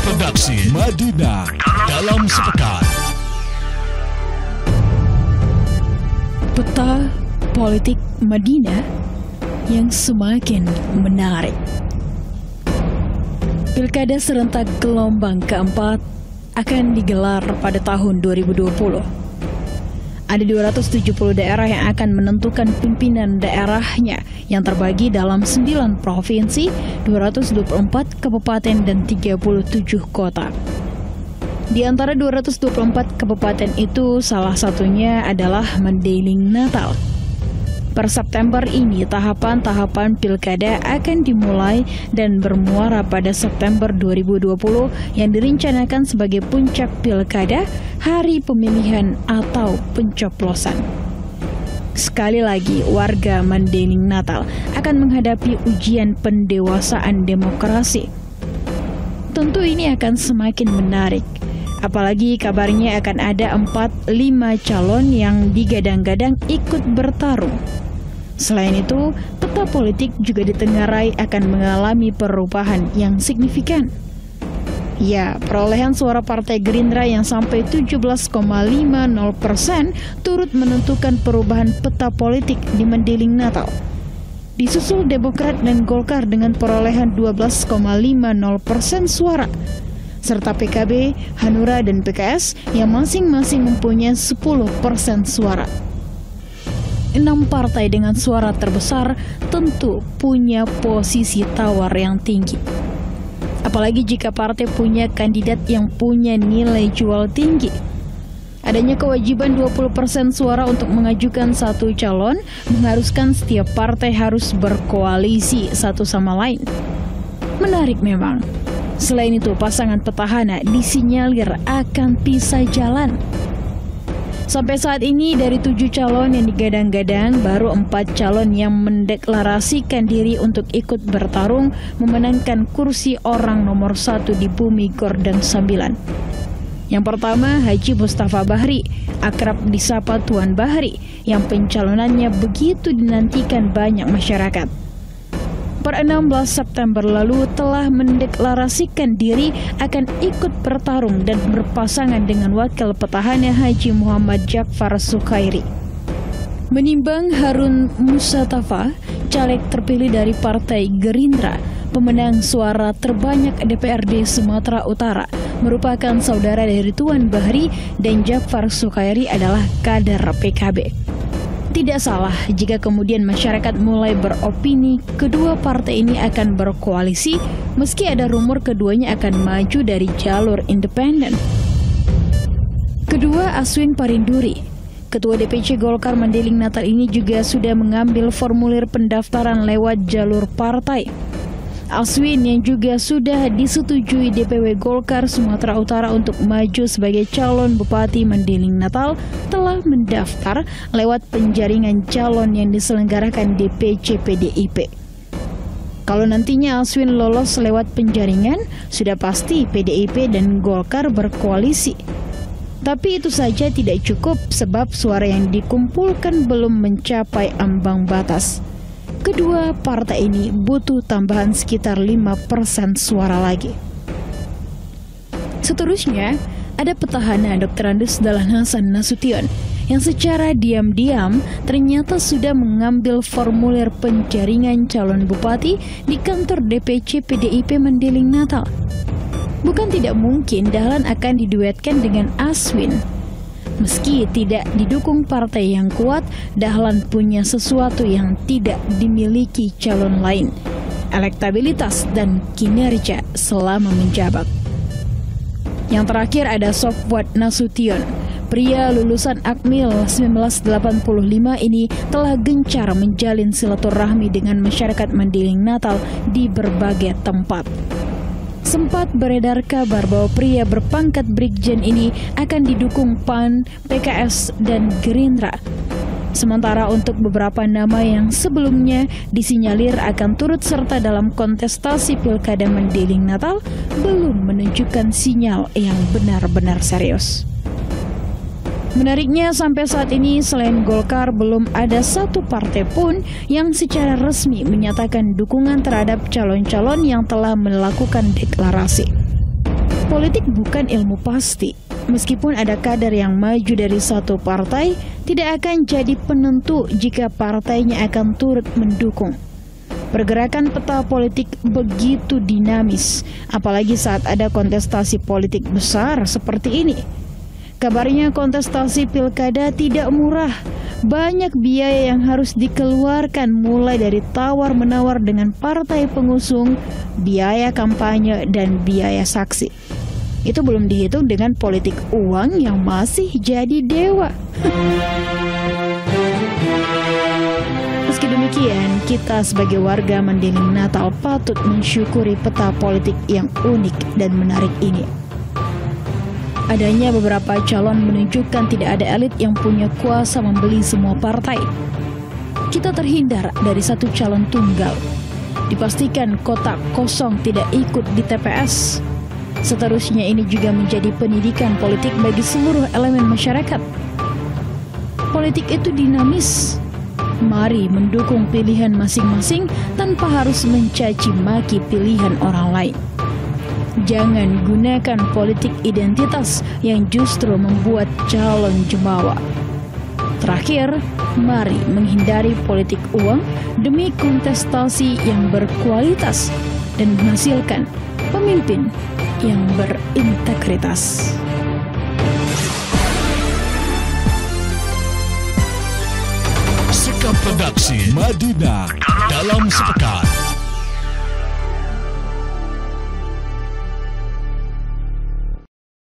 Produksi Madinah dalam sepekan. Peta politik Madinah yang semakin menarik. Pilkada serentak gelombang keempat akan digelar pada tahun 2020. Ada 270 daerah yang akan menentukan pimpinan daerahnya yang terbagi dalam 9 provinsi, 224 kabupaten dan 37 kota. Di antara 224 kabupaten itu, salah satunya adalah Mandailing Natal. Per September ini, tahapan-tahapan pilkada akan dimulai dan bermuara pada September 2020 yang direncanakan sebagai puncak pilkada, hari pemilihan atau pencoblosan. Sekali lagi, warga Mandailing Natal akan menghadapi ujian pendewasaan demokrasi. Tentu ini akan semakin menarik. Apalagi kabarnya akan ada 4-5 calon yang digadang-gadang ikut bertarung. Selain itu, peta politik juga ditengarai akan mengalami perubahan yang signifikan. Ya, perolehan suara Partai Gerindra yang sampai 17,50% turut menentukan perubahan peta politik di Mandailing Natal. Disusul Demokrat dan Golkar dengan perolehan 12,50% suara, serta PKB, Hanura, dan PKS yang masing-masing mempunyai 10% suara. 6 partai dengan suara terbesar tentu punya posisi tawar yang tinggi. Apalagi jika partai punya kandidat yang punya nilai jual tinggi. Adanya kewajiban 20% suara untuk mengajukan satu calon mengharuskan setiap partai harus berkoalisi satu sama lain. Menarik memang. Selain itu, pasangan petahana disinyalir akan pisah jalan. Sampai saat ini dari 7 calon yang digadang-gadang, baru 4 calon yang mendeklarasikan diri untuk ikut bertarung memenangkan kursi orang nomor 1 di Bumi Gordon 9. Yang pertama, Haji Mustafa Bahri, akrab disapa Tuan Bahri, yang pencalonannya begitu dinantikan banyak masyarakat. Per 16 September lalu telah mendeklarasikan diri akan ikut bertarung dan berpasangan dengan wakil petahana Haji Muhammad Ja'far Sukhairi. Menimbang Harun Mustafa, caleg terpilih dari Partai Gerindra, pemenang suara terbanyak DPRD Sumatera Utara, merupakan saudara dari Tuan Bahri, dan Ja'far Sukhairi adalah kader PKB. Tidak salah jika kemudian masyarakat mulai beropini kedua partai ini akan berkoalisi, meski ada rumor keduanya akan maju dari jalur independen. Kedua, Aswin Parinduri, Ketua DPC Golkar Mandailing Natal ini juga sudah mengambil formulir pendaftaran lewat jalur partai. Aswin yang juga sudah disetujui DPW Golkar Sumatera Utara untuk maju sebagai calon Bupati Mandailing Natal telah mendaftar lewat penjaringan calon yang diselenggarakan DPC PDIP. Kalau nantinya Aswin lolos lewat penjaringan, sudah pasti PDIP dan Golkar berkoalisi. Tapi itu saja tidak cukup sebab suara yang dikumpulkan belum mencapai ambang batas. Kedua partai ini butuh tambahan sekitar 5% suara lagi. Seterusnya, ada petahana Dr. Andes Dahlan Hasan Nasution yang secara diam-diam ternyata sudah mengambil formulir penjaringan calon bupati di kantor DPC PDIP Mandailing Natal. Bukan tidak mungkin Dahlan akan diduetkan dengan Aswin. Meski tidak didukung partai yang kuat, Dahlan punya sesuatu yang tidak dimiliki calon lain, elektabilitas dan kinerja selama menjabat. Yang terakhir ada Sofwat Nasution. Pria lulusan Akmil 1985 ini telah gencar menjalin silaturahmi dengan masyarakat Mandailing Natal di berbagai tempat. Sempat beredar kabar bahwa pria berpangkat Brigjen ini akan didukung PAN, PKS, dan Gerindra. Sementara untuk beberapa nama yang sebelumnya disinyalir akan turut serta dalam kontestasi Pilkada Mandailing Natal belum menunjukkan sinyal yang benar-benar serius. Menariknya, sampai saat ini selain Golkar belum ada satu partai pun yang secara resmi menyatakan dukungan terhadap calon-calon yang telah melakukan deklarasi. Politik bukan ilmu pasti. Meskipun ada kader yang maju dari satu partai, tidak akan jadi penentu jika partainya akan turut mendukung. Pergerakan peta politik begitu dinamis, apalagi saat ada kontestasi politik besar seperti ini. Kabarnya kontestasi pilkada tidak murah. Banyak biaya yang harus dikeluarkan, mulai dari tawar-menawar dengan partai pengusung, biaya kampanye, dan biaya saksi. Itu belum dihitung dengan politik uang yang masih jadi dewa. Meski demikian, kita sebagai warga Mandailing Natal patut mensyukuri peta politik yang unik dan menarik ini. Adanya beberapa calon menunjukkan tidak ada elit yang punya kuasa membeli semua partai. Kita terhindar dari satu calon tunggal. Dipastikan kotak kosong tidak ikut di TPS. Seterusnya ini juga menjadi pendidikan politik bagi seluruh elemen masyarakat. Politik itu dinamis. Mari mendukung pilihan masing-masing tanpa harus mencaci maki pilihan orang lain. Jangan gunakan politik identitas yang justru membuat calon jumawa. Terakhir, mari menghindari politik uang demi kontestasi yang berkualitas dan menghasilkan pemimpin yang berintegritas. Sekap Redaksi Madinah dalam sepekan.